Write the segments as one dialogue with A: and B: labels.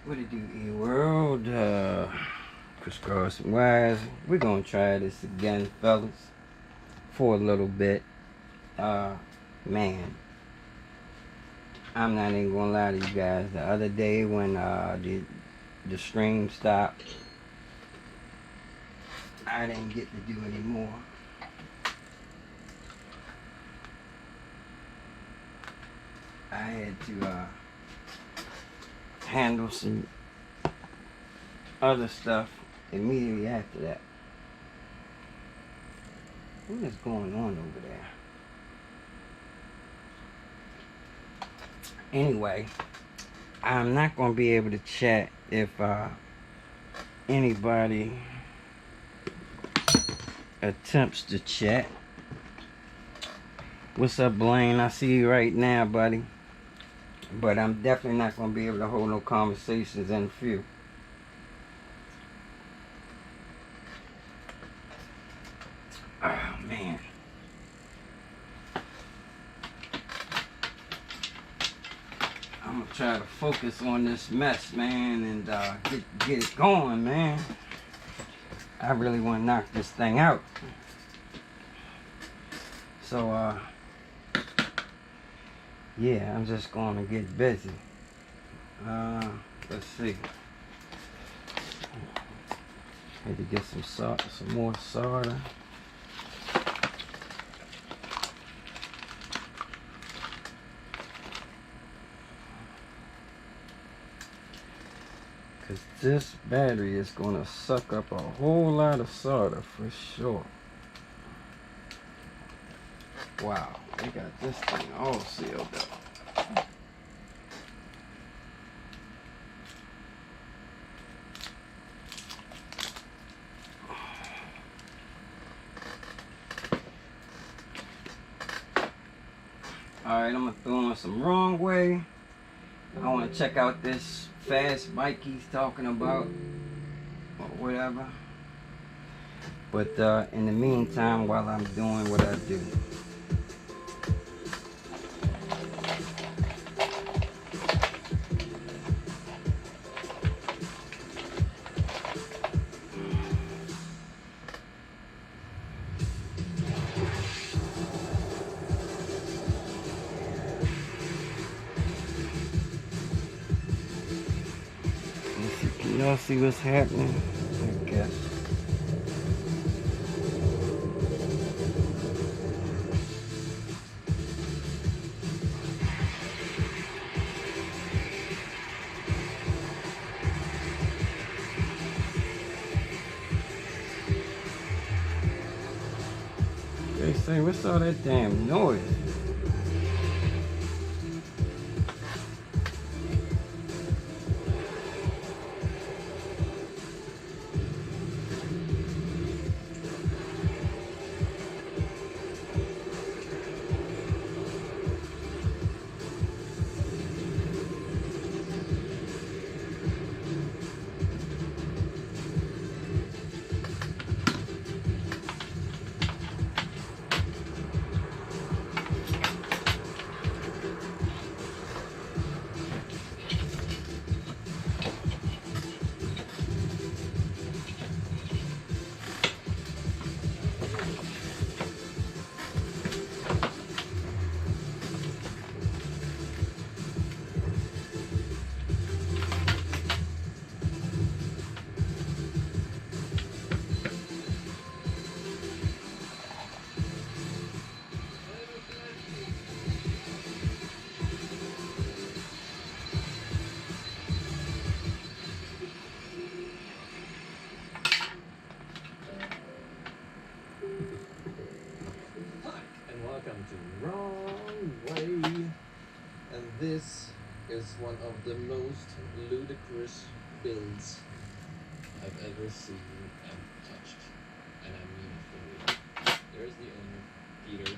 A: What it do, E-World? Chris Carson Wise. We're gonna try this again, fellas, for a little bit. Man, I'm not even gonna lie to you guys. The other day when the stream stopped, I didn't get to do any more. I had to handle some other stuff immediately after that. What is going on over there? Anyway, I'm not going to be able to chat if anybody attempts to chat. What's up, Blaine? I see you right now, buddy. But I'm definitely not going to be able to hold no conversations in a few. Oh, man. I'm going to try to focus on this mess, man, and get it going, man. I really want to knock this thing out. So, yeah, I'm just going to get busy. Let's see. Need to get some salt, some more solder. Cause this battery is gonna suck up a whole lot of solder for sure. Wow, they got this thing all sealed up. Alright, I'm gonna throw on some wrong way. I wanna check out this fast bike he's talking about or whatever. But in the meantime, while I'm doing what I do. Can y'all see what's happening? I guess. They say, what's all that damn noise?
B: This is one of the most ludicrous builds I've ever seen and touched, and I mean it for real. There's the owner, Peter.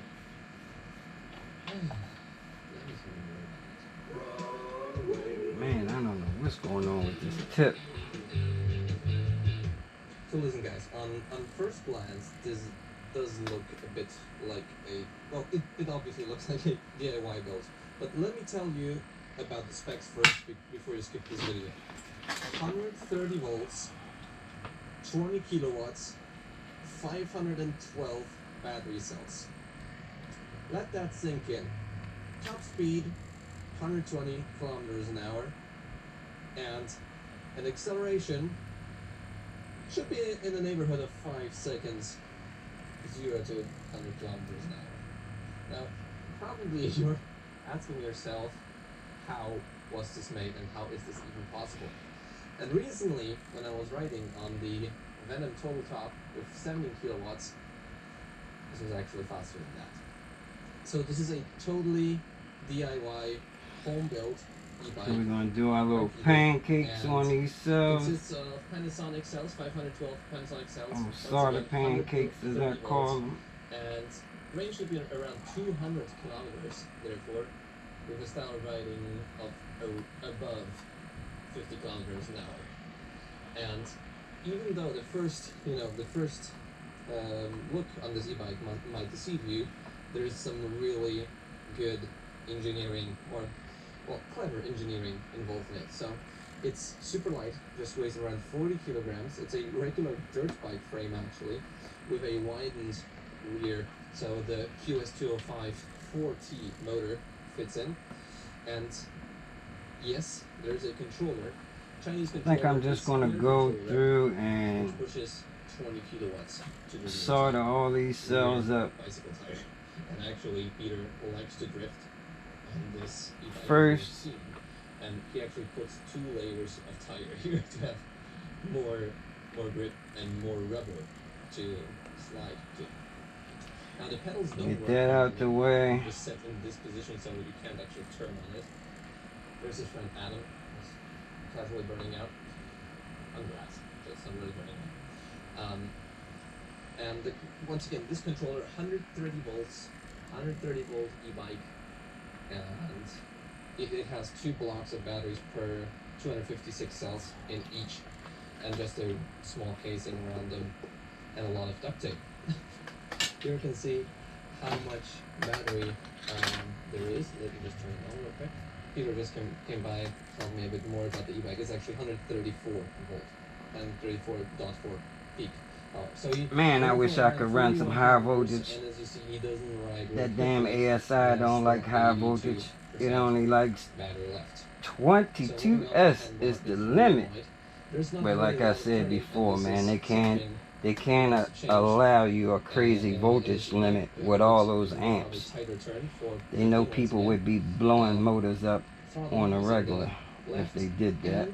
B: Let me see more.
A: Man, I don't know what's going on with this tip.
B: So listen, guys. On first glance, this does look a bit like a well. It obviously looks like a DIY build. But let me tell you about the specs first before you skip this video. 130 volts, 20 kilowatts, 512 battery cells. Let that sink in. Top speed, 120 kilometers an hour, and an acceleration should be in the neighborhood of 5 seconds, 0 to 100 kilometers an hour. Now, probably you're asking yourself, how was this made and how is this even possible? And recently, when I was riding on the Venom Total Top with 17 kilowatts, this was actually faster than that. So this is a totally DIY, home-built e-bike.
A: So we're gonna do our little pancakes on these cells.
B: Consists of Panasonic cells, 512 Panasonic cells.
A: Oh, starter pancakes, as I call them.
B: And range should be around 200 kilometers, therefore, with a style riding of above 50 kilometers an hour. And even though the first look on this e-bike might deceive you, there's some really good engineering, or well, clever engineering involved in it. So it's super light, just weighs around 40 kilograms. It's a regular dirt bike frame actually, with a widened rear, so the QS205 4T motor fits in. And yes, there's a controller, Chinese controller.
A: I think I'm just gonna go through and
B: which pushes 20 kilowatts to the
A: solder all these cells up.
B: Bicycle tire. And actually, Peter likes to drift on this e-bike.
A: First,
B: and he actually puts 2 layers of tire here to have more grip and more rubber to slide to. Now the pedals don't
A: get
B: work.
A: that out the way.
B: Just set in this position so that you can't actually turn on it. There's his friend Adam, who's casually burning out on grass, just not really burning out. And once again, this controller, 130 volts, 130 volt e-bike, and it has 2 blocks of batteries per 256 cells in each, and just a small casing around them, and a lot of duct tape. Here you can see how much battery there is. Let me just turn it on real quick. Peter just came by, told me a bit more about the e-bike. It's actually 134 volt, 134.4 peak. So
A: man, I wish I could run some high voltage.
B: And as you see, he doesn't ride
A: that damn ASI don't like high voltage. It only likes
B: battery left.
A: 22S is the limit. But like I said before, man, they can't allow you a crazy voltage limit with all those amps. They know people would be blowing motors up on a regular if they did that.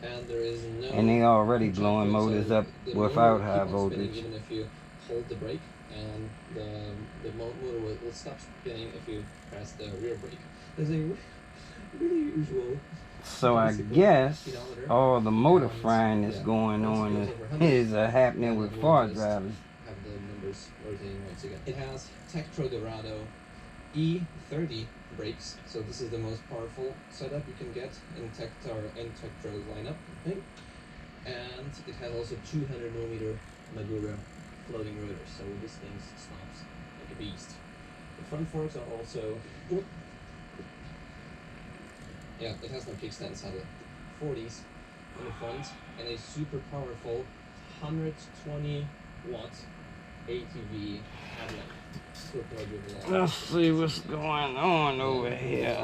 A: And they already blowing motors up without high voltage.
B: Even if you hold the brake, and the motor will stop spinning if you press the rear brake. There's a really usual.
A: So I guess all the motor frying that's going on is happening with car drivers.
B: Have the numbers rotating once again. It has Tektro Dorado E30 brakes, so this is the most powerful setup you can get in Tektro's lineup, I think. And it has also 200mm Magura floating rotors, so this thing stops like a beast. The front forks are also. Yeah, it has no kickstands, has a 40s in the front, and a super powerful 120 watt ATV headlamp.
A: Let's see what's going on over here.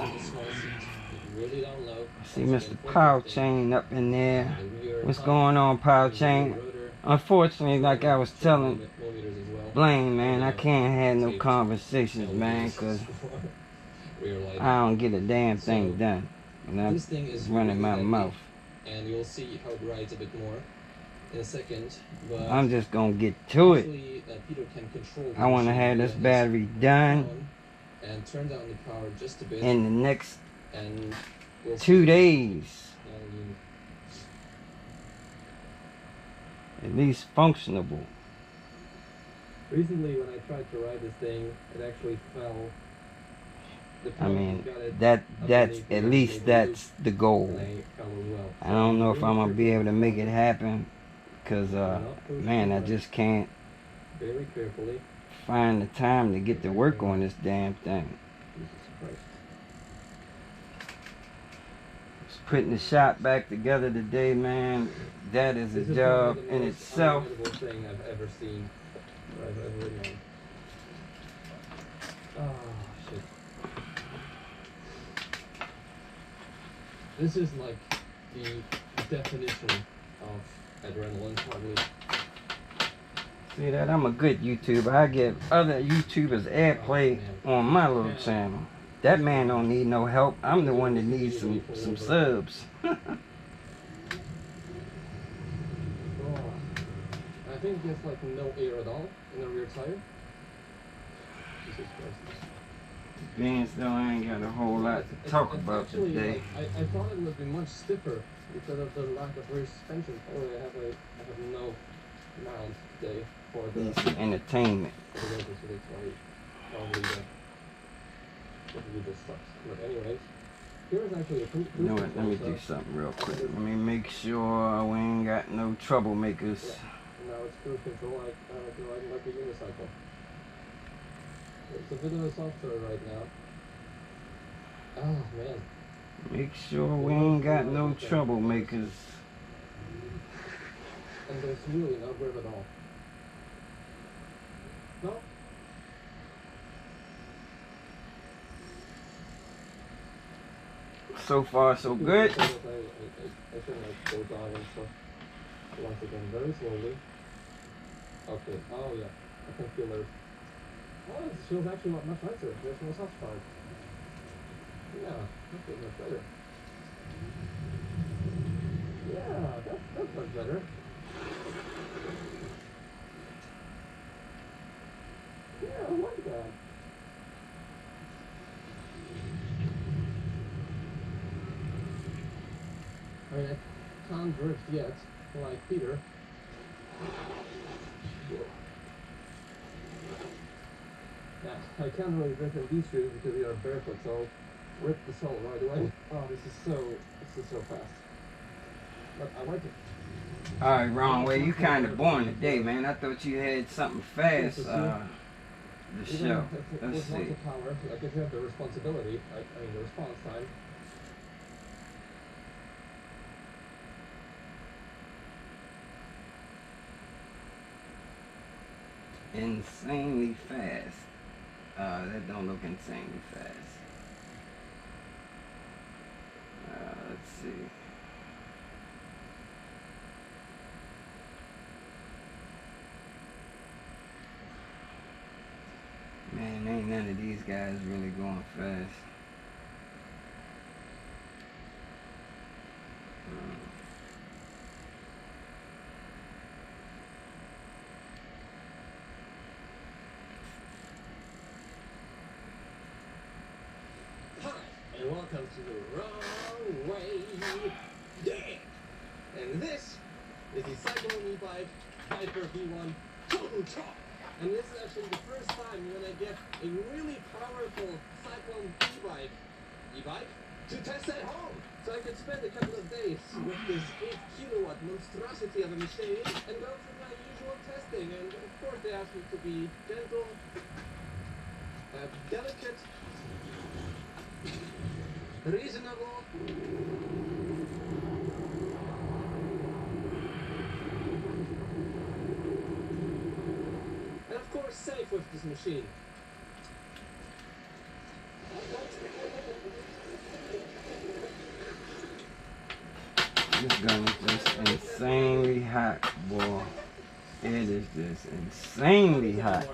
B: Really down low.
A: I see Mr. Power Chain up in there. What's going on, Power Chain? Unfortunately, like I was telling Blaine, man, I can't have no conversations, man, because I don't get a damn thing done. And I'm running my mouth.
B: And you'll see how it rides a bit more in a second. But
A: I'm just going to get to it.
B: Peter can control
A: I want to have this battery done
B: and turn down the power just a bit
A: in the next
B: and we'll
A: 2 days. At least functionable.
B: Recently, when I tried to ride this thing, it actually fell.
A: I mean, that's at least that's the goal. I don't know if I'm gonna be able to make it happen, cause man, I just can't find the time to get to work on this damn thing. Let's putting the shop back together today, man. That is a
B: This is
A: job
B: probably the
A: in
B: most
A: itself.
B: unreadable thing I've ever seen or I've ever known. Oh shit. This is like the definition of adrenaline probably.
A: See that? I'm a good YouTuber. I give other YouTubers airplay on my little channel. That man don't need no help. I'm the one that needs some subs.
B: Oh, I think there's like no air at all in the rear tire. Jesus Christ.
A: Being still, I ain't got a whole lot to talk about
B: actually,
A: today.
B: Like, I thought it would be much stiffer because of the lack of rear suspension. Oh, I have no mount today for the
A: Need some entertainment.
B: so that's why probably this sucks. But anyways, here's actually a
A: You know what? Let me do something real quick. Let me make sure we ain't got no troublemakers.
B: Yeah. Now it's cruise control like a unicycle. It's a bit of a software right now. Oh man.
A: Make sure we ain't got no troublemakers.
B: And there's really no grip at all. No?
A: So far, so good.
B: I should like go down and stuff. Once again, very slowly. Okay. Oh yeah. I can feel it. Oh, it feels actually much nicer. There's no soft spot. Yeah, that feels much better. Yeah, that's much better. Yeah, I like that. I mean, I can't drift yet, like Peter. Yeah, I can't really drift in these shoes because they are barefoot, so I'll rip the sole right away. Oh, this is so fast. But I like it.
A: Alright, wrong way. You kind of boring today, man. I thought you had something fast to show. Let's
B: with
A: see.
B: lots of power, like if you have the responsibility, like, I mean the response time.
A: Insanely fast. That don't look insanely fast. Let's see. Man, ain't none of these guys really going fast.
B: Hi, and welcome to the Wrong Way. Yeah! And this is the Cyclone e-bike Hyper V1 Total Talk. And this is actually the first time when I get a really powerful Cyclone e-bike to test at home. So I could spend a couple of days with this 8 kilowatt monstrosity of a machine and go through my usual testing. And of course they asked me to be gentle, delicate, reasonable. And of course safe with this machine.
A: This gun is just insanely hot, boy. It is just insanely hot.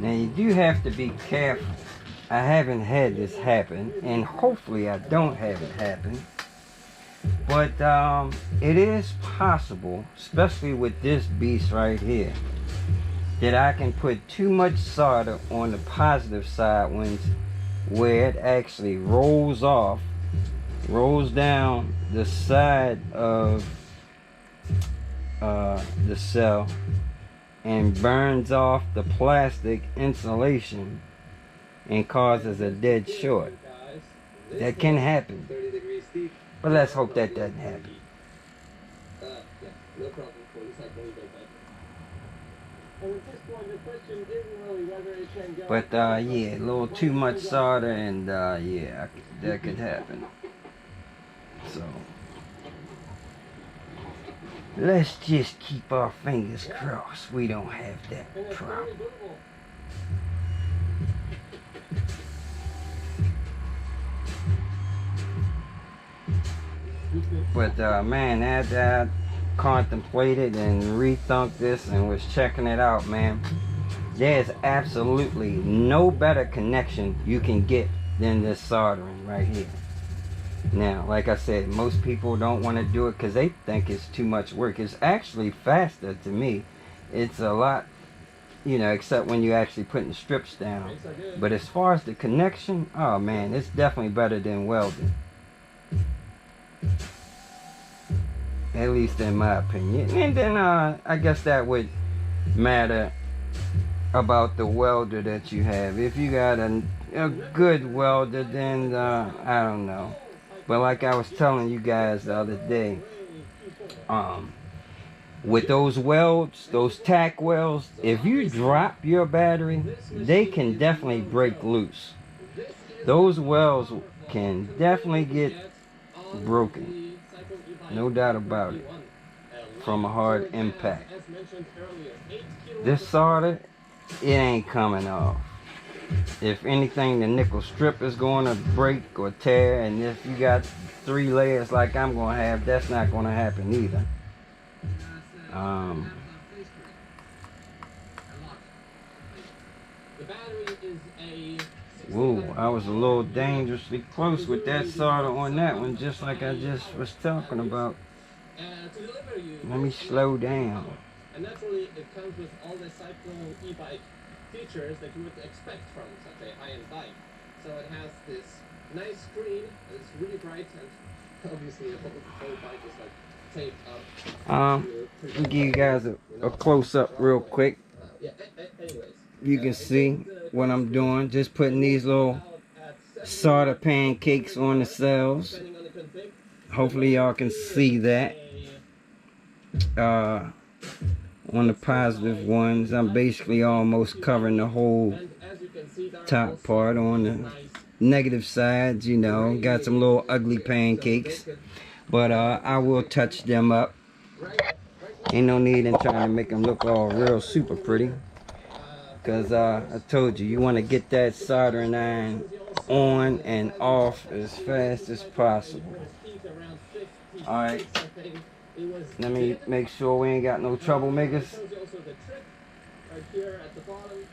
A: Now you do have to be careful. I haven't had this happen, and hopefully I don't have it happen. But it is possible, especially with this beast right here, that I can put too much solder on the positive side where it actually rolls down the side of the cell and burns off the plastic insulation and causes a dead short. That can happen, but let's hope that doesn't happen.
B: No problem. And at this point, the question isn't really whether it can go.
A: But yeah, a little too much solder, and yeah, that could happen. So let's just keep our fingers crossed we don't have that problem. But man, after I contemplated and rethunk this and was checking it out, man, there's absolutely no better connection you can get than this soldering right here. Now, like I said, most people don't want to do it because they think it's too much work. It's actually faster to me. It's a lot, you know, except when you're actually putting strips down. But as far as the connection, oh man, it's definitely better than welding. At least in my opinion. And then I guess that would matter about the welder that you have. If you got a good welder, then I don't know. But like I was telling you guys the other day, with those welds, those tack welds, if you drop your battery, they can definitely break loose. Those welds can definitely get broken. No doubt about it, from a hard impact. This solder, it ain't coming off. If anything, the nickel strip is going to break or tear, and if you got 3 layers like I'm going to have, that's not going to happen either. Whoa, I was a little dangerously close with that solder on that one, just like I just was talking about. Let me slow down.
B: And naturally, it comes with all the Cyclone e-bike features that you would expect from such a high-end bike. So it has this nice screen, it's really bright, and obviously the whole bike is like taped up.
A: Let me give you guys a close-up real quick. You can see what I'm doing, just putting these little solder pancakes on the cells. Hopefully y'all can see that. On the positive ones, I'm basically almost covering the whole top part. On the negative sides, you know, got some little ugly pancakes, but I will touch them up. Ain't no need in trying to make them look all real super pretty, because I told you want to get that soldering iron on and off as fast as possible. Alright, let me make sure we ain't got no troublemakers.
B: Right here at the bottom,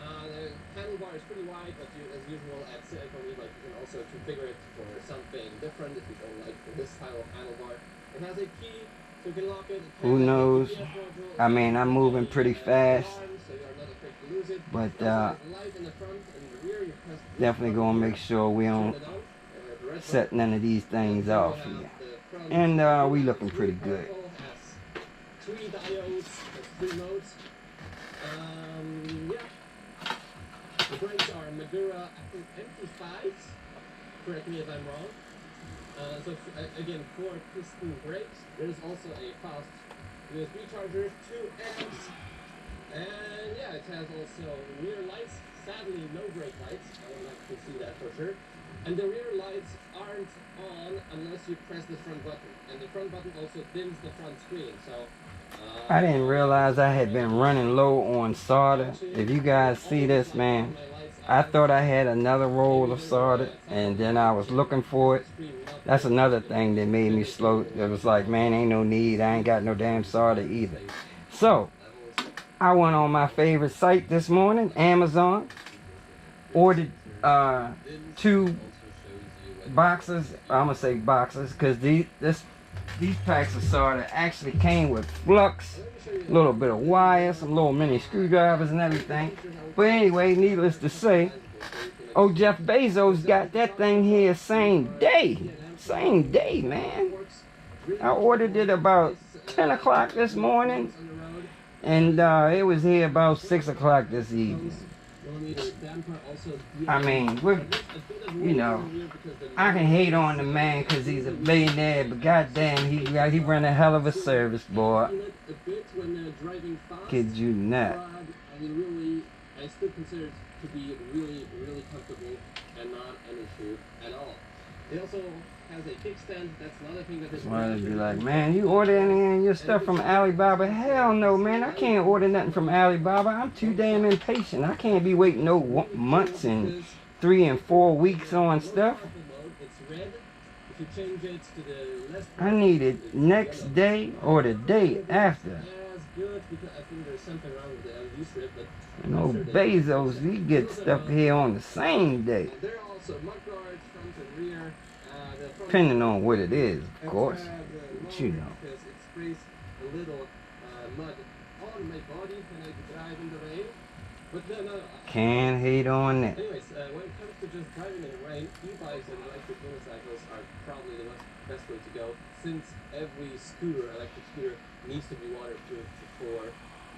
B: the handlebar is pretty wide, but as usual at Silicone e-bike, you can also configure it for something different if you don't like this style of handlebar. It has a key, so you can lock it.
A: Who knows? I mean, I'm moving pretty fast, but definitely gonna make sure we don't set none of these things off here. And we looking pretty good.
B: 3 diodes, 3 modes. Yeah. The brakes are Magura, I think, MP5s. Correct me if I'm wrong. So again, 4 piston brakes. There's also a fast USB charger, 2 amps, and yeah, it has also rear lights. Sadly, no brake lights. I would like to see that for sure. And the rear lights aren't on unless you press the front button. And the front button also dims the front screen. So
A: I didn't realize I had been running low on solder. If you guys see this, man, I thought I had another roll of solder, and then I was looking for it. That's another thing that made me slow. It was like, man, ain't no need. I ain't got no damn solder either. So, I went on my favorite site this morning, Amazon, ordered two boxes. I'm gonna say boxes because these packs of solder actually came with flux, a little bit of wire, some little mini screwdrivers and everything. But anyway, needless to say, oh, Jeff Bezos got that thing here same day, man. I ordered it about 10 o'clock this morning, and it was here about 6 o'clock this evening. I mean, you know, I can hate on the man because he's a billionaire, but goddamn, he run a hell of a service, boy. Kid you not.
B: I still consider it to be really, really comfortable and not an issue at all. It also has a kickstand. That's another thing that is.
A: Why be like, man, you order any of your stuff from Alibaba? Hell no, man. I can't order nothing from Alibaba. I'm too damn impatient. I can't be waiting no months and 3 and 4 weeks on stuff.
B: It's red. If you change it to the left,
A: I need it next day or the day after.
B: yeah, it's good because I think there's something wrong with the LED strip, but.
A: No, Bezos, he gets stuff here on the same day.
B: There are also mud guards, front and rear.
A: Depending on what it is, of course. But you know.
B: Because it sprays a little mud on my body when I drive in the rain. But no.
A: Can't hate on that.
B: Anyways, when it comes to just driving in the rain, e-bikes and electric motorcycles are probably the best way to go, since every electric scooter, needs to be waterproof before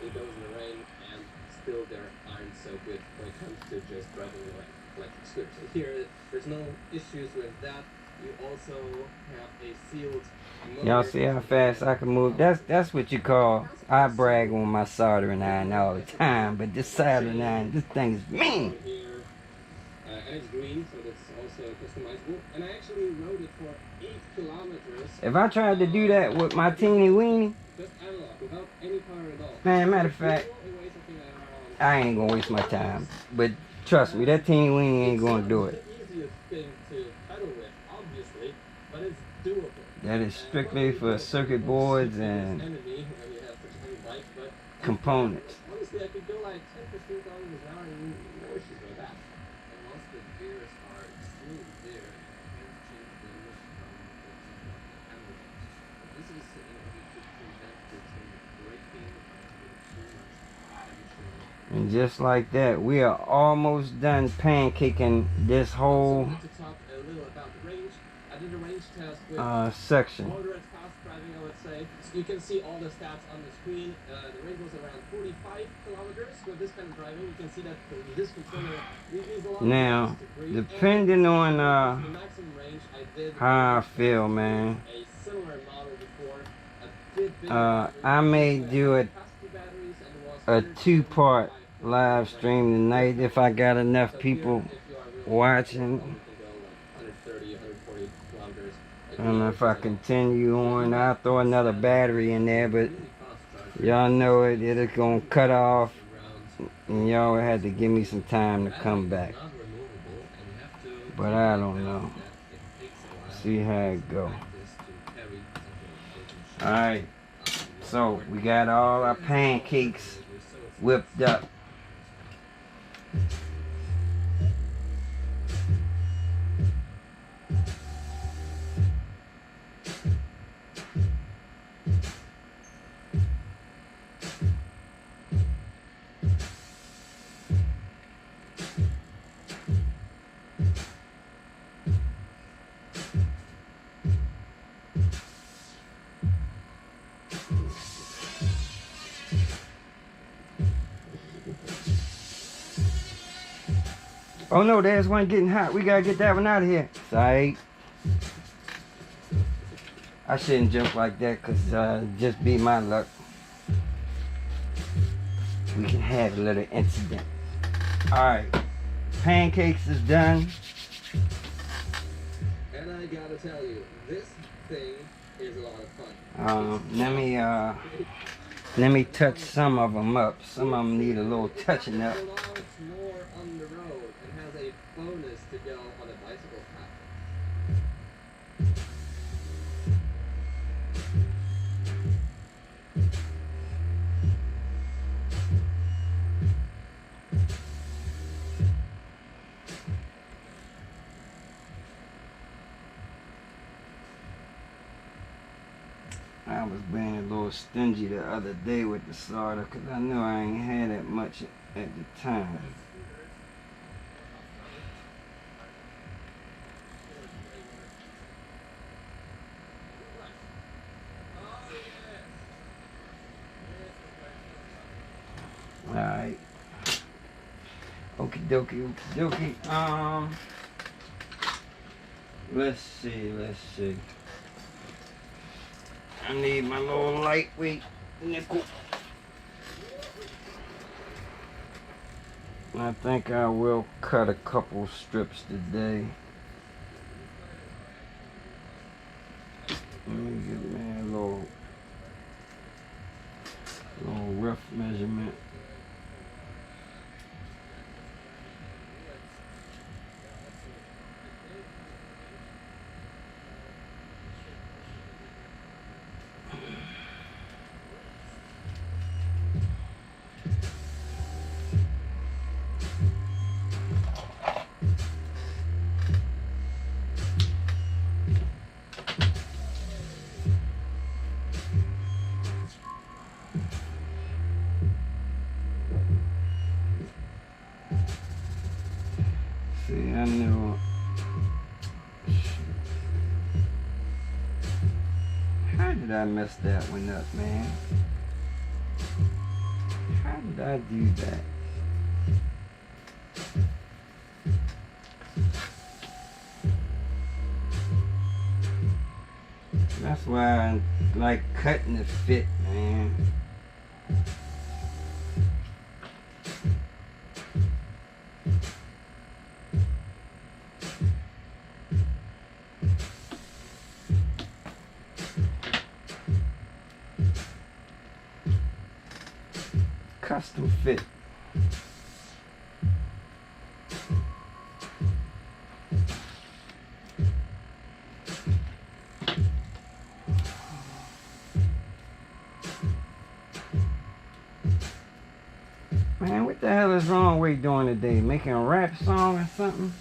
B: it goes in the rain, and still there aren't so good when it comes to just driving electric scooters. So here, there's no issues with that. You also have a sealed motor.
A: Y'all see how fast I can move? That's what you call, I brag on my soldering iron all the time, but this soldering iron, this thing is mean.
B: Here, and it's green, so that's also customizable. And I actually rode it for 8 kilometers.
A: If I tried to do that with my teeny weeny,
B: just analog, without any power at all.
A: man, matter of fact, I ain't gonna waste my time. But trust me, that teeny weeny ain't gonna do it.
B: It's the easiest thing to pedal with, obviously, but it's doable.
A: That is strictly for circuit boards and components.
B: Honestly, I could go like 10-15 kilometers an hour and no issues with that. And once the gears are still there, you can change the lift from the this is to prevent it from breaking too much tension.
A: And just like that, we are almost done pancaking this whole
B: To talk a little about the range, I did a range test with
A: section.
B: moderate fast driving, I would say. So you can see all the stats on the screen. The range was around 45 kilometers with this kind of driving. You can see that this controller needs a lot
A: Now,
B: of
A: depending on
B: the maximum range I did
A: how I feel, man,
B: a similar model before, a bit bigger
A: I may do it
B: capacity batteries, and
A: a
B: it was
A: 2-part live stream tonight if I got enough people watching.
B: 130, 140 kilometers.
A: I don't know if I continue on. I'll throw another battery in there, but y'all know it's gonna cut off, and y'all had to give me some time to come back. But I don't know. See how it go. Alright, so we got all our pancakes whipped up. Oh no, there's one getting hot. We gotta get that one out of here. Sorry. I shouldn't jump like that because just be my luck. We can have a little incident. Alright. Pancakes is done.
B: And I gotta tell you, this thing is a lot of fun.
A: Let me touch some of them up. Some of them need a little touching up.
B: More on the road and has a bonus to go on a bicycle path.
A: was being a little stingy the other day with the solder because I knew I ain't had that much at the time. Alright. Okie dokie, okie dokie. Let's see. I need my little lightweight nickel. I think I will cut a couple strips today. Let me give me a little rough measurement. See, I knew. How did I mess that one up, man? How did I do that? That's why I like cutting the fit, man. Custom fit. Man, what the hell is wrong with you doing today? Making a rap song or something?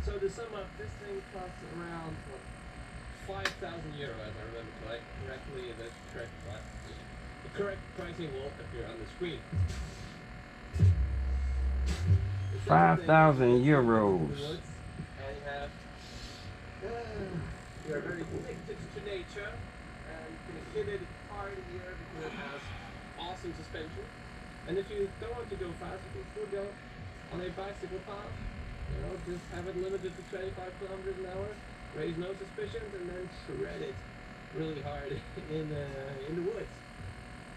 B: So to sum up, this thing costs around 5,000 euro, as I remember correctly. The correct pricing will appear on the screen.
A: 5,000 euros.
B: And you are very connected to nature, and you can hit it hard here because it has awesome suspension. And if you don't want to go fast, you can still go on a bicycle path. You know, just have it limited to 25 kilometers an hour, raise no suspicions, and then shred it really hard in the woods.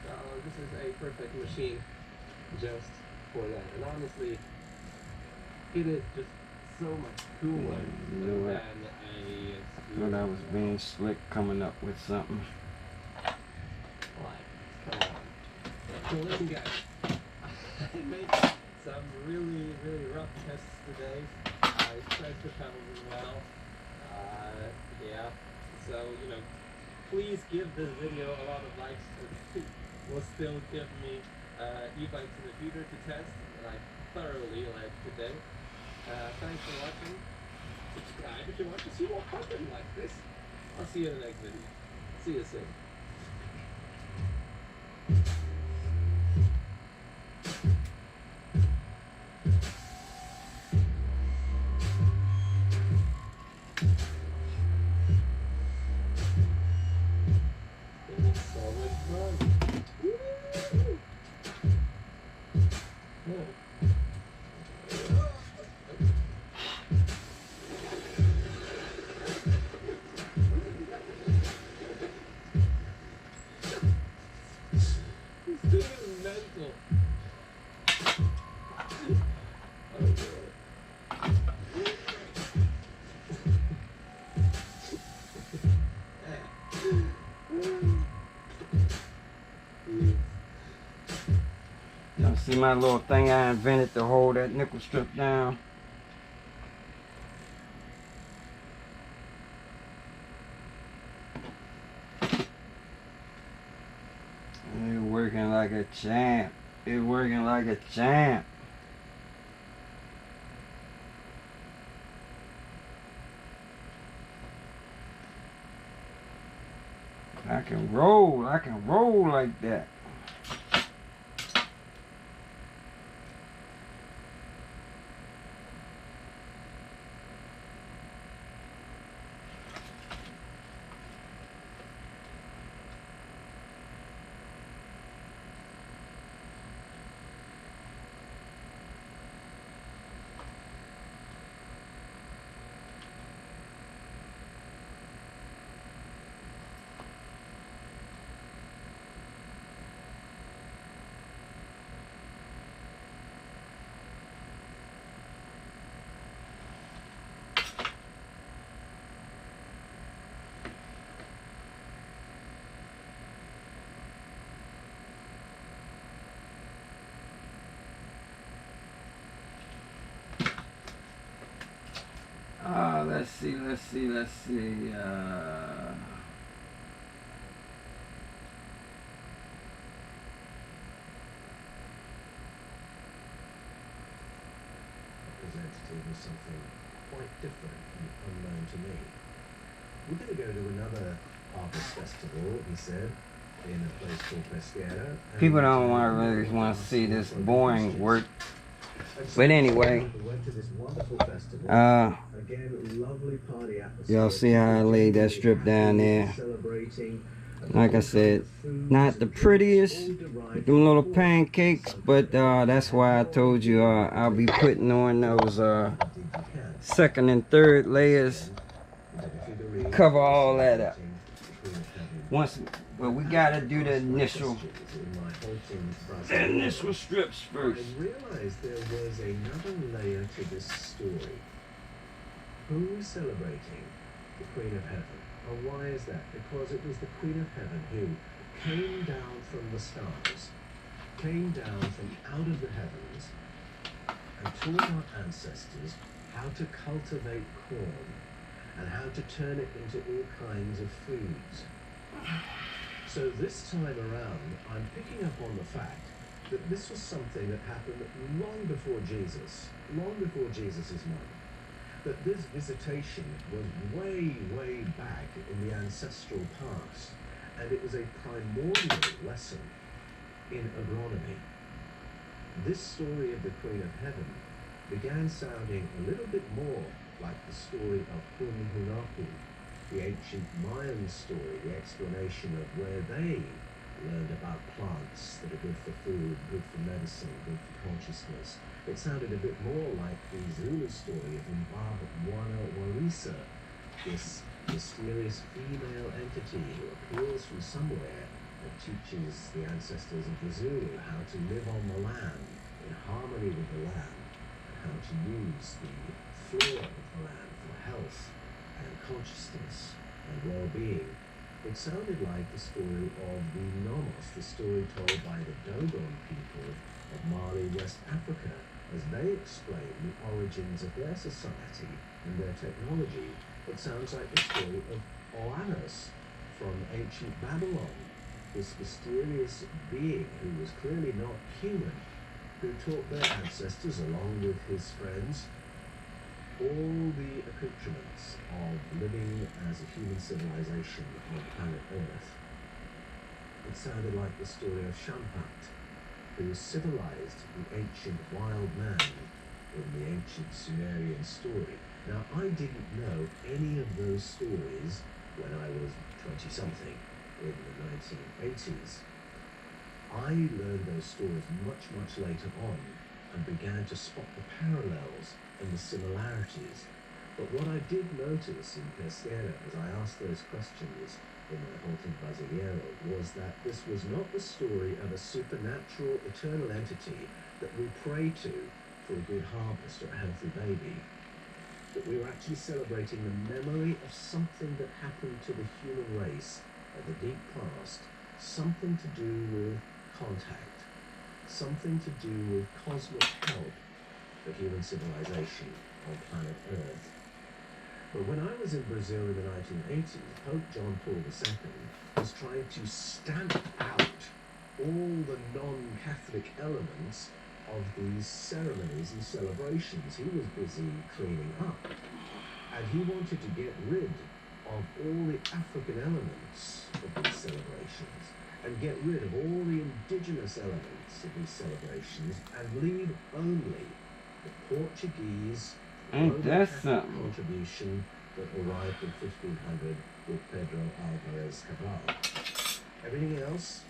B: So this is a perfect machine just for that. And honestly, it is just so much cooler
A: You know what?
B: than a
A: Thought I was being slick coming up with something.
B: Like, come on. So listen, guys, I made some really, really rough tests today. I pressed the pedals as well. Yeah. So, you know, please give this video a lot of likes. It will still give me e-bikes in the future to test, and I thoroughly like today. Thanks for watching. Subscribe if you want to see more content like this. I'll see you in the next video. See you soon. It's so much fun. Woo! Yeah. This thing is mental. Oh, God.
A: Y'all see my little thing I invented to hold that nickel strip down? It's working like a champ. It's working like a champ. I can roll like that. Let's see.
C: Representative was something quite different and unknown to me. We're going to go to another harvest festival, he said, in a place called Pesquera.
A: People don't really want to see this boring work. But anyway, y'all see how I laid that strip down there. Like I said, not the prettiest, them little pancakes, but that's why I told you I'll be putting on those second and third layers, cover all that up. But we gotta do the initial strips first.
C: I realized there was another layer to this story. Who is celebrating the Queen of Heaven? And why is that? Because it was the Queen of Heaven who came down from the stars, came down from out of the heavens, and taught our ancestors how to cultivate corn and how to turn it into all kinds of foods. So this time around, I'm picking up on the fact that this was something that happened long before Jesus' mind. That this visitation was way, way back in the ancestral past, and it was a primordial lesson in agronomy. This story of the Queen of Heaven began sounding a little bit more like the story of Hunahpu, the ancient Mayan story, the explanation of where they learned about plants that are good for food, good for medicine, good for consciousness. It sounded a bit more like the Zulu story of Mbabwana Warisa, this mysterious female entity who appears from somewhere and teaches the ancestors of the Zulu how to live on the land, in harmony with the land, and how to use the flora of the land for health and consciousness and well-being. It sounded like the story of the Nomos, the story told by the Dogon people of Mali, West Africa, as they explain the origins of their society and their technology. It sounds like the story of Oannes from ancient Babylon, this mysterious being who was clearly not human, who taught their ancestors, along with his friends, all the accoutrements of living as a human civilization on planet Earth. It sounded like the story of Shampat, who civilized the ancient wild man in the ancient Sumerian story. Now, I didn't know any of those stories when I was 20-something in the 1980s. I learned those stories much, much later on and began to spot the parallels and the similarities. But what I did notice in Pesquera as I asked those questions in my halting Brasileiro was that this was not the story of a supernatural eternal entity that we pray to for a good harvest or a healthy baby. That we were actually celebrating the memory of something that happened to the human race at the deep past, something to do with contact, something to do with cosmic help for human civilization on planet Earth. But when I was in Brazil in the 1980s, Pope John Paul II was trying to stamp out all the non-Catholic elements of these ceremonies and celebrations. He was busy cleaning up, and he wanted to get rid of all the African elements of these celebrations and get rid of all the indigenous elements of these celebrations and leave only the Portuguese
A: Ain't
C: Roman
A: that
C: Catholic
A: something?
C: contribution that arrived in 1500 with Pedro Alvarez Cabral. Everything else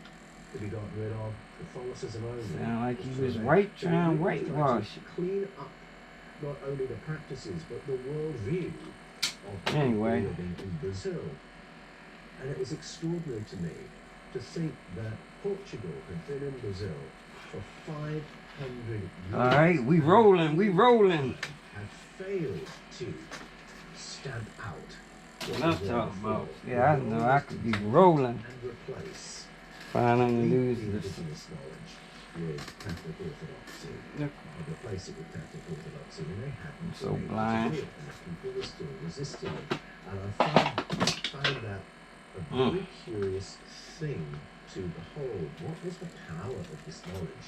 C: to be gotten rid of, Catholicism only.
A: Sound like he was
C: remain.
A: right
C: So
A: trying to
C: he really tried
A: whitewash.
C: to clean up not only the practices but the worldview of the
A: Anyway.
C: people living in Brazil. And it was extraordinary to me to think that Portugal had been in Brazil for 500 years.
A: Alright, we rolling.
C: Had failed to stamp out what
A: What I'm
C: was
A: talking
C: there
A: about.
C: before,
A: Yeah, I know I could be rolling.
C: and replace
A: Finally lose
C: the
A: this.
C: indigenous knowledge with Catholic Orthodoxy.
A: Look,
C: And replace it with Catholic Orthodoxy, and they hadn't
A: I'm so
C: been able to
A: blind.
C: do it, and the people were still resisting it. And I found that a very curious thing to behold. What was the power of this knowledge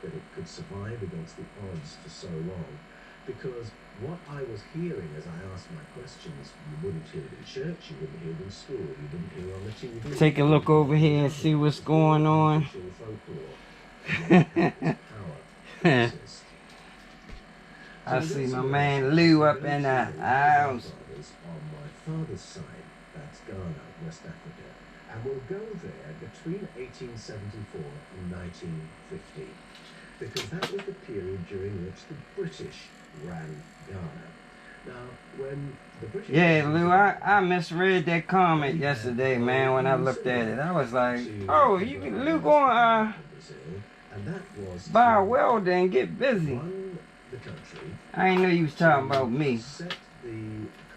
C: that it could survive against the odds for so long? Because what I was hearing as I asked my questions, you wouldn't hear it in church, you wouldn't hear it in school, you wouldn't hear it on the TV.
A: Take a look over here and see what's going on.
C: Official folklore, and yet it had this power to exist.
A: I see my man Lou up in the house.
C: On my father's side, that's Ghana, West Africa, and we'll go there between 1874 and 1950, because that was the period during which the British ran Ghana. Now, when the British...
A: Yeah, Lou, I misread that comment yesterday, man, when I looked at it. I was like, oh, Lou going
C: and that was
A: buy a welder and get busy.
C: run the country,
A: I ain't know you was talking about me.
C: set the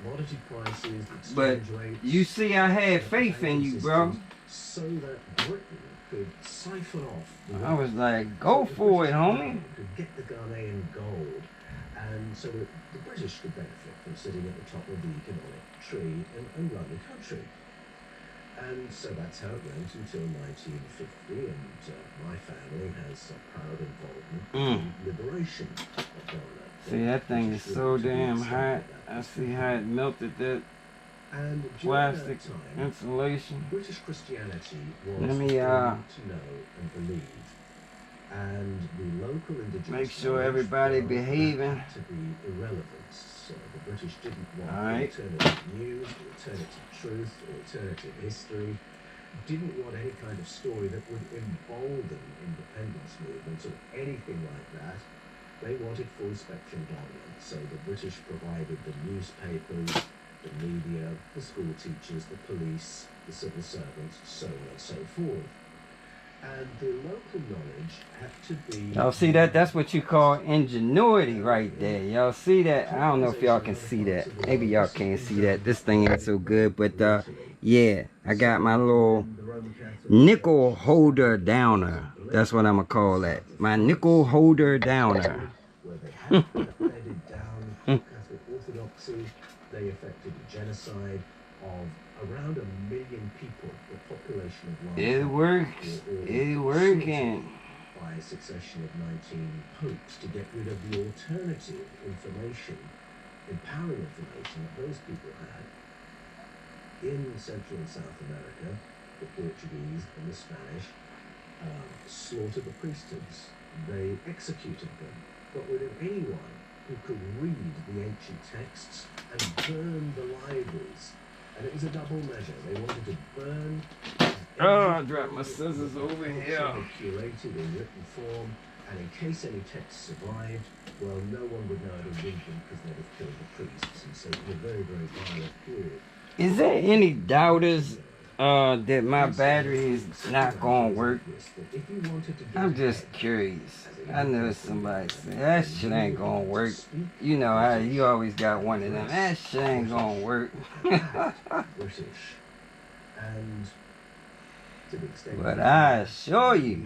C: commodity prices, the
A: But
C: exchange rates,
A: you see, I had faith in you, bro.
C: so that Britain could siphon off the
A: I was
C: wealth,
A: like, go
C: so the
A: for it,
C: British
A: homie.
C: government could get the Ghanaian gold, and so that the British could benefit from sitting at the top of the economic tree and run the country. And so that's how it went until 1950, and my family has a proud involvement in the liberation of Ghana.
A: See, that thing is so damn hot. I see how it melted that
C: And during
A: plastic
C: that time,
A: insulation.
C: British Christianity was
A: Let me,
C: the thing to know and believe. And the local indigenous
A: Make sure
C: knowledge,
A: everybody
C: well,
A: behaving.
C: had to be irrelevant. So the British didn't want
A: Alright.
C: alternative news, alternative truth, alternative history. Didn't want any kind of story that would embolden independence movements or anything like that. They wanted full spectrum dominance. So the British provided the newspapers, the media, the school teachers, the police, the civil servants, so on and so forth. And the local knowledge had to be...
A: Y'all see that? That's what you call ingenuity right there. Y'all see that? I don't know if y'all can see that. Maybe y'all can't see that. This thing ain't so good. But yeah, I got my little nickel holder downer. That's what I'm going to call that. My nickel holder downer.
C: Where they had bedded down Catholic Orthodoxy, they effected a genocide of around 1 million people, the population of one
A: It
C: country,
A: works.
C: were all
A: It working.
C: by a succession of 19 popes to get rid of the alternative information, empowering information that those people had. In Central and South America, the Portuguese and the Spanish slaughtered the priesthoods. They executed them, got rid of anyone who could read the ancient texts, and burned the libraries. And it was a double measure. They wanted to burn...
A: Oh, I dropped my scissors over here.
C: Curated in written form, and in case any texts survived, well, no one would know how to read them because they'd have killed the priests. And so it was a very, very violent period.
A: Is there any doubters that my battery is not going to work? I'm just curious. I know somebody said that shit ain't going to work. You know how you always got one of them. That shit ain't going to work.
C: British. And to the extent
A: But I assure you,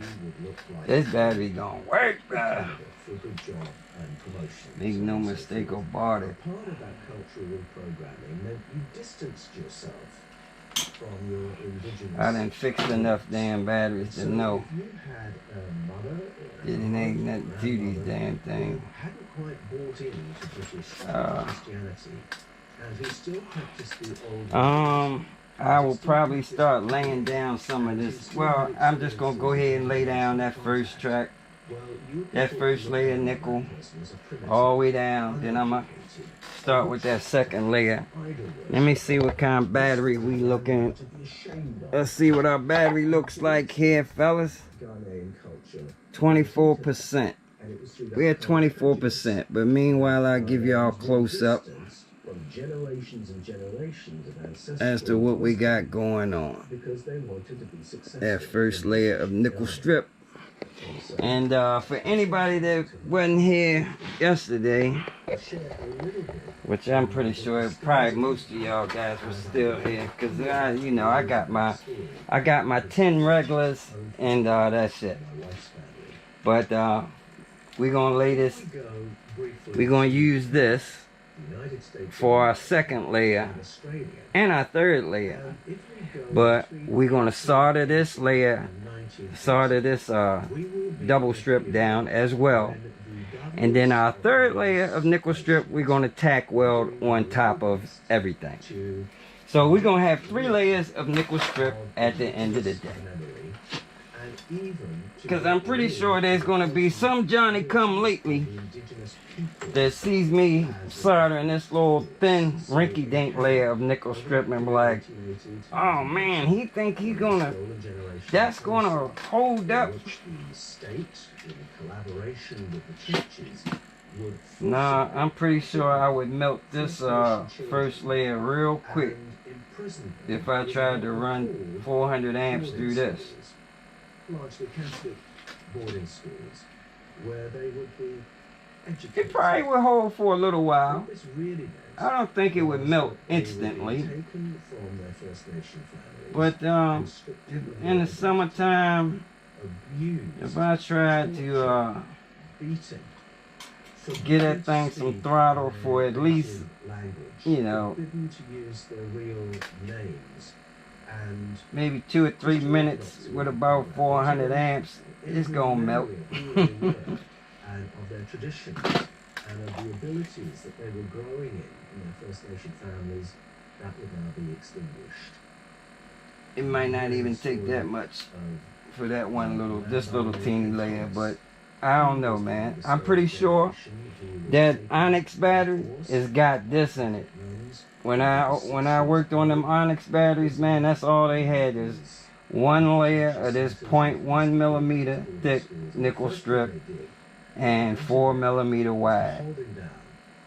A: this battery going to work, bro.
C: for a good job and promotion.
A: Make no mistake about it.
C: Part of that cultural reprogramming meant you distanced yourself from your indigenous...
A: I done fixed enough damn batteries to know
C: if you had a mother or
A: it ain't nothing to these damn
C: who
A: things.
C: hadn't quite bought into British Christianity, and who still practiced the old
A: I will probably start laying down some of this. Well, I'm just gonna go ahead and lay down that first track, that first layer of nickel, all the way down. Then I'm gonna start with that second layer. Let me see what kind of battery we looking. Let's see what our battery looks like here, fellas. 24%. We're at 24%, but meanwhile I'll give y'all a close up as to what we got going on. That first layer of nickel strip. And for anybody that wasn't here yesterday, which I'm pretty sure probably most of y'all guys were still here, because you know, I got my 10 regulars and that's it. But we're gonna lay this, we're gonna use this for our second layer and our third layer. But we're gonna solder this layer, solder this double strip down as well. And then our third layer of nickel strip, we're gonna tack weld on top of everything. So we're gonna have 3 layers of nickel strip at the end of the day. Because I'm pretty sure there's gonna be some Johnny come lately that sees me soldering this little thin rinky-dink layer of nickel strip and be like, oh man, he think he's gonna, that's gonna hold up. Nah, I'm pretty sure I would melt this first layer real quick if I tried to run 400 amps through this.
C: Largely Catholic boarding schools, where they would be educated.
A: It probably would hold for a little while.
C: What this really meant
A: I don't think it would melt
C: was that they were
A: instantly.
C: taken from their First Nation families
A: But
C: and stripped of
A: in the
C: their
A: summertime,
C: abused,
A: if I tried to
C: beaten,
A: get that thing some throttle for at least,
C: language,
A: you know,
C: forbidden to use their real names, and
A: maybe 2 or 3 minutes with about 400 amps, it's gonna melt.
C: and of their traditions and of the abilities that they were growing in their First Nation families, that would now be extinguished.
A: It might not even take that much for that one little, this little teeny layer, but I don't know, man. I'm pretty sure that Onyx battery has got this in it. When I worked on them Onyx batteries, man, that's all they had is 1 layer of this 0.1 millimeter thick nickel strip and 4 millimeter wide.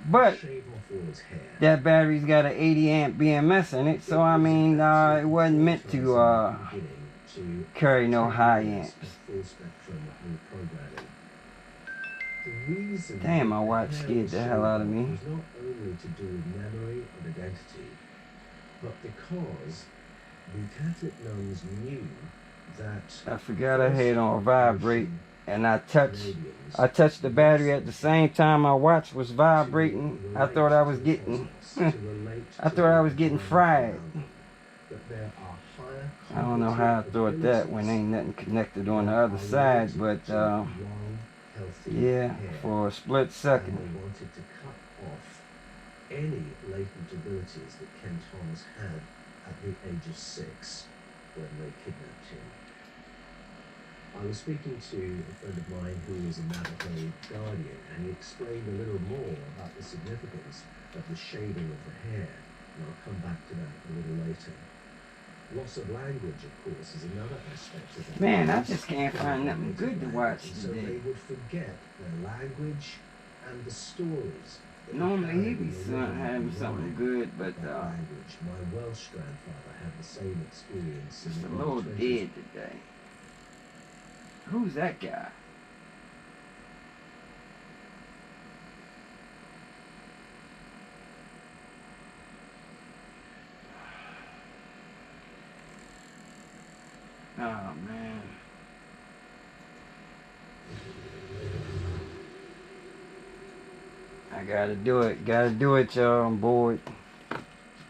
A: But that battery's got an 80 amp BMS in it, so I mean, it wasn't meant to carry no high amps. Damn, my watch scared the hell out of me.
C: Was not only to do with memory and identity, but because the Catholic nuns knew that
A: I forgot I had on vibrate, and I touched the battery at the same time my watch was vibrating. I thought I was getting fried. I don't know how I thought that when ain't nothing connected on the other side, but yeah, for a split second.
C: They wanted to cut off any latent abilities that Ken Thomas had at the age of 6 when they kidnapped him. I was speaking to a friend of mine who is a Navajo guardian, and he explained a little more about the significance of the shading of the hair, and I'll come back to that a little later. Loss of language, of course, is another aspect of that.
A: Man, I just can't find nothing good to watch
C: So they
A: today.
C: would forget their language and the stories. that
A: Normally he
C: carried
A: be
C: in the
A: having something good, but
C: that language. My Welsh grandfather had the same experience in
A: just
C: the
A: a little
C: 20s.
A: dead today. Who's that guy? Oh man. I gotta do it, y'all. I'm bored.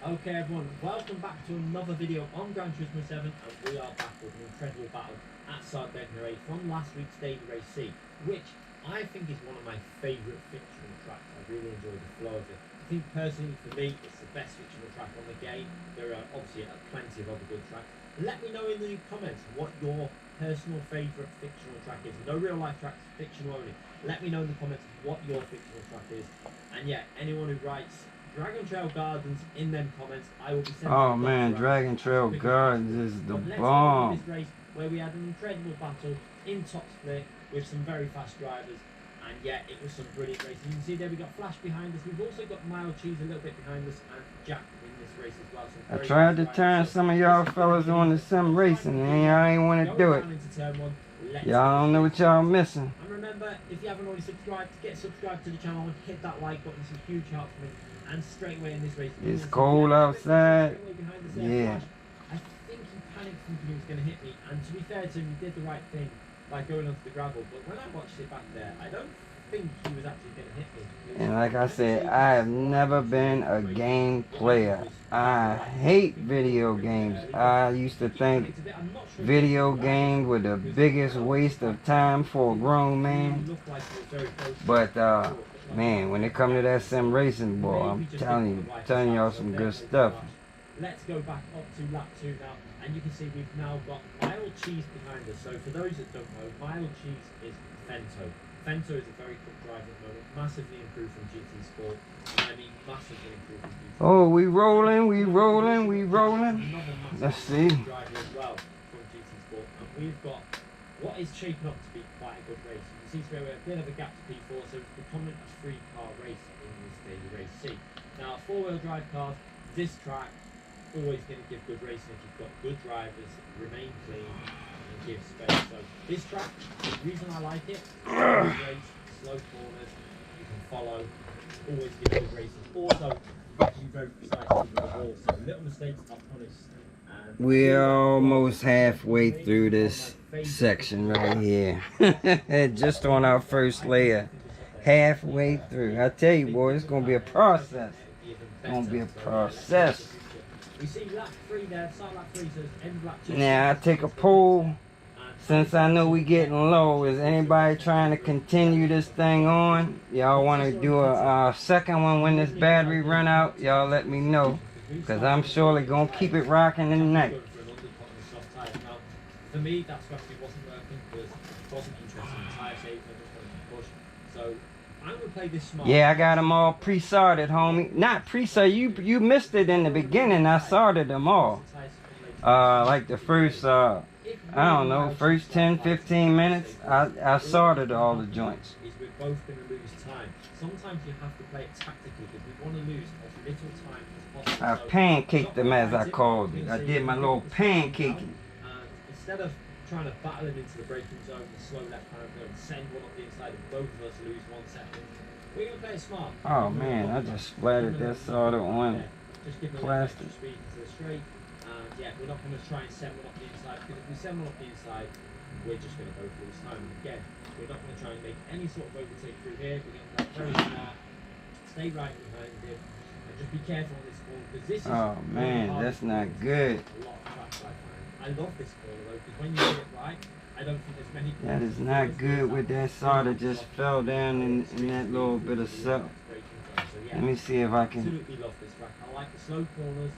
D: Okay everyone, welcome back to another video on Gran Turismo 7, and we are back with an incredible battle at Sardegna 8 from last week's Daily Race C, which I think is one of my favourite fictional tracks. I really enjoyed the flow of it. The think personally for me, it's the best fictional track on the game. There are obviously plenty of other good tracks. Let me know in the comments what your personal favourite fictional track is. No real life tracks, fictional only. Let me know in the comments what your fictional track is. And yeah, anyone who writes Dragon Trail Gardens in them comments, I will be sending
A: Oh
D: you
A: man,
D: tracks.
A: Dragon Trail
D: Because-
A: Gardens is the
D: But let's go
A: bomb.
D: into this race where we had an incredible battle in top split with some very fast drivers. And yeah, it was some brilliant racing. You can see there we got Flash behind us. We've also got Mild Cheese a little bit behind us and Jack in this race as well. Some
A: I
D: very
A: tried to
D: fast
A: turn
D: drivers. So
A: some of y'all
D: this is
A: fellas
D: gonna
A: on
D: be
A: to some racing, and y'all ain't want to
D: going
A: do it.
D: down into turn one. Let's
A: Y'all don't know what y'all missing.
D: And remember, if you haven't already subscribed, get subscribed to the channel and hit that like button. It's a huge help for me. And straight away in this race, you
A: It's
D: will see
A: cold
D: Jack
A: outside.
D: straight away behind us there,
A: Yeah.
D: Flash. I think he panicked thinking he was going to hit me. And to be fair to him, he did the right thing by going onto the gravel. But when I watched it back there, I don't think he was actually going to hit me. It was-
A: And like I said, I have never been a game player. I hate video games. I used to think
D: I'm not sure
A: video games were the biggest waste of time for a grown man.
D: Looked like he was very close to
A: But
D: the
A: man, when it comes to that sim racing, boy, I'm telling y'all some good stuff.
D: Let's go back up to lap 2 now, and you can see we've now got Mild Cheese behind us. So for those that don't know, Mild Cheese is Fento. Fento is a very quick driver at the moment, massively improved from GT Sport. I mean, massively improved from GT Sport.
A: Oh, we rolling, we rolling, we rolling.
D: Another massive
A: Let's see.
D: driver as well from GT Sport, and we've got what is shaping up to be quite a good race. You can see straight away a bit of a gap to P4, so it's becoming a 3-car race in this daily race C. Now, 4-wheel drive cars, this track always going to give good racing if you've got good drivers, remain clean, and give space. So this track, the reason I like it, good race, slow corners, you can follow, always give good racing. Also, you very precise with the wall, so little mistakes are punished. And
A: We're almost halfway through this section right here. Just on our first layer. Halfway through. I tell you, boy, it's going to be a process. It's going to be a process.
D: We see lap 3 there, start lap 3, so it's end of lap 2.
A: Now, I take a poll. Since I know we getting low, is anybody trying to continue this thing on? Y'all want to do a second one when this battery run out? Y'all let me know. Because I'm surely going to keep it rocking tonight.
D: For me, that strategy wasn't working because it wasn't interested in tyre shapes. I just wanted to push. So I'm going to play this smart.
A: Yeah, I got them all pre-sorted, homie. Not pre-sorted. You missed it in the beginning. I sorted them all. Like the first, I don't know, first 10, 15 minutes, I sorted all the joints.
D: Is we're both going to lose time. Sometimes you have to play it tactically because we want to lose as little time as possible.
A: I
D: So
A: pancaked them as I called it. I did my little pancaking.
D: And instead of trying to battle him into the braking zone, the slow left hand and send one up the inside and both of us lose 1 second, we're going to play it smart.
A: Oh man, I just splattered that solder on
D: Just give them
A: plastic.
D: extra speed to the straight. And yeah, we're not going to try and send one up the inside because if we send one up the inside, we're just going to both lose time. And again, we're not going to try and make any sort of overtake through here. We're going to play very smart, stay right behind him, and just be careful on this corner because this is
A: Oh man, that's not good.
D: a lot of tracks I find. I love this corner though because when you get it right, I don't think there's many.
A: That is not good with that solder just fell down in that little bit of salt. Let me see if I can.
D: Absolutely love this track. I like the slow corners,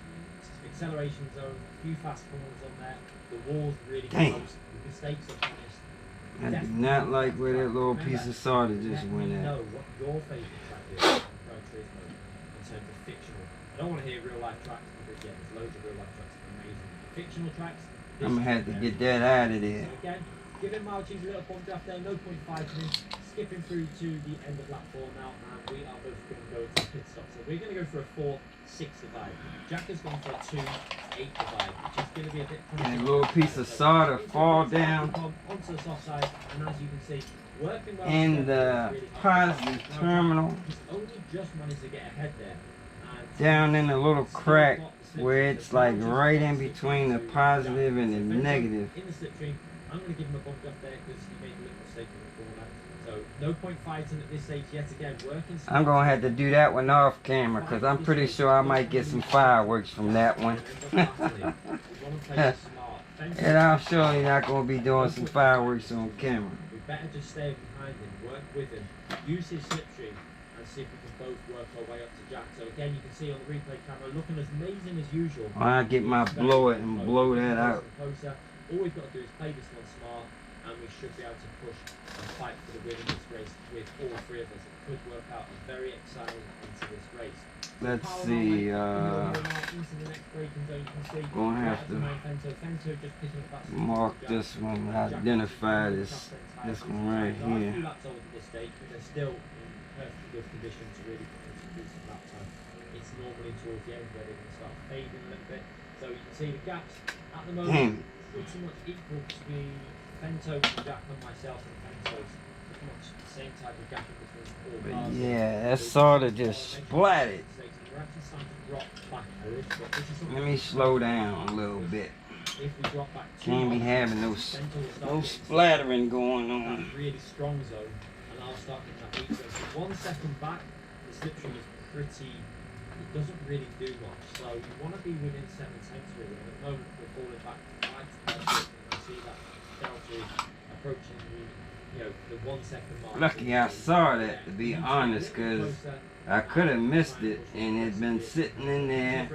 D: acceleration zone, a few fast corners on there. The walls really
A: Damn.
D: close. The mistakes are punished.
A: I do not like where that little piece of solder just
D: Let
A: went
D: me
A: at.
D: know what your favourite track is on Gran Turismo in terms of fictional. I don't want to hear real life tracks because yeah, there's loads of real life tracks that are amazing. Fictional tracks. this
A: I'm gonna
D: is
A: have to
D: very
A: get that out of there.
D: so again, giving Mild Cheese a little pump draft there, no point fighting him. Skipping through to the end of lap 4 now, and we are both going to go into the pit stop. So we're going to go for a 4-6 divide. Jack has gone for a 2-8 divide, which is going to be a bit
A: And a little piece of solder fall down
D: onto the soft side, and as you can see, working well
A: in the positive terminal
D: He's only just managed to get ahead there. And
A: down in the little
D: still
A: crack
D: got the slipstream.
A: where it's
D: So
A: like
D: Mild Cheese
A: right
D: got
A: in
D: the
A: between the
D: slipstream to
A: positive
D: Jack.
A: and
D: So
A: the
D: Fento
A: negative.
D: in the slipstream, I'm going to give him a bump up there because he made a little mistake in the corner. So no point fighting at this stage yet again. Working.
A: I'm gonna have to do that one off camera because I'm pretty sure I might get some fireworks from that one. And I'm surely not gonna be doing some fireworks on camera.
D: We better just stay behind him, work with him, use his slipstream, and and see if we can both work our way up to Jack. So again, you can see on the replay camera, looking as amazing as usual.
A: I get my blower and blow that out.
D: Closer. All we've got to do is play this one smart, and we should be able to push and fight for the win in this race with all three of us. It could work out a very exciting into this race.
A: Let's
D: Power
A: see,
D: Highway, into the next braking zone, you can see
A: gonna have
D: right
A: to
D: Fento just picking up that
A: mark
D: Jack.
A: this one,
D: Jack
A: identify
D: is
A: this
D: top 10
A: this
D: tyres.
A: one right
D: So a
A: here.
D: few laps over at this stage, but they're still in perfectly good condition to really put into a decent lap time. It's normally towards the end where they're going to start fading a little bit. So you can see the gaps at the moment
A: Damn.
D: pretty much equal between Fento, Jack and myself, and Fento's pretty much the same type of gap in between all
A: But
D: cars.
A: yeah, that sort of just splatted.
D: We're actually starting to drop back a little bit. This is something
A: Let me slow down a little bit.
D: if we drop back too
A: Can't be
D: much,
A: having
D: Fento will start
A: no
D: getting
A: splattering going
D: that
A: on.
D: really strong zone, and I'll start getting that weak zone. So 1 second back, the slipstream is pretty. It doesn't really do much. So you want to be within 7 tenths really. And at the moment we're falling back 5 to 5. You can see that delta is approaching the 1 second mark.
A: Lucky I saw that, to be honest, 'cause I could have missed it and it'd been sitting in there